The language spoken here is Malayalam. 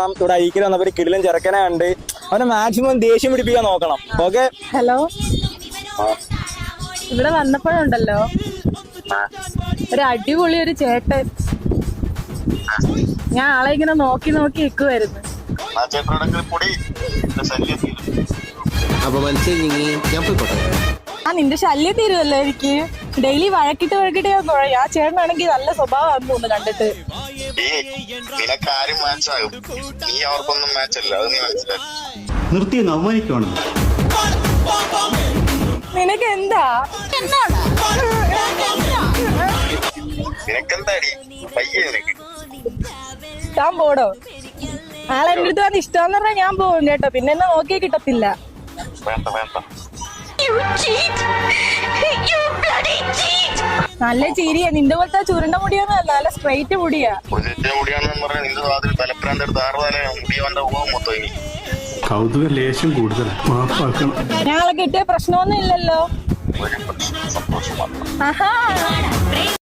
ഇവിടെ ഐക്യം വന്നപ്പോ കിടിലൻ ചെറുക്കനെ കണ്ട് അവനെ മാക്സിമം ദേഷ്യം പിടിപ്പിക്കാൻ നോക്കണം. ഓക്കെ. ഹലോ, ഇവിടെ വന്നപ്പോഴുണ്ടല്ലോ ഒരു അടിപൊളി ഒരു ചേട്ടൻ. ഞാൻ ആളെ ഇങ്ങനെ നോക്കി നോക്കി നിൽക്കുവായിരുന്നു. നിന്റെ ശല്യം തീരുമല്ലോ എനിക്ക്. ഡെയിലി വഴക്കിട്ട് ഞാൻ തുഴയും. ആ ചേട്ടനാണെങ്കിൽ നല്ല സ്വഭാവമാണെന്ന് തോന്നുന്നു കണ്ടിട്ട്. നിർത്തി അവമാനിക്കുവാണ്. നിനക്ക് എന്താ താൻ പോടോ. ആളെ എന്റെ അടുത്ത് അത് ഇഷ്ടമെന്ന് പറഞ്ഞാൽ ഞാൻ പോകും കേട്ടോ. പിന്നെ എന്നെ നോക്കിയേ കിട്ടത്തില്ല. നല്ല ചിരിയാ. നിന്റെ പോലത്തെ ചുരുണ്ട മുടിയൊന്നുമല്ല, നല്ല സ്ട്രെയിറ്റ് മുടിയാ. കൗതുക ലേശം കൂടുതൽ. ഞങ്ങളെ കിട്ടിയ പ്രശ്നമൊന്നും ഇല്ലല്ലോ. ആഹാ.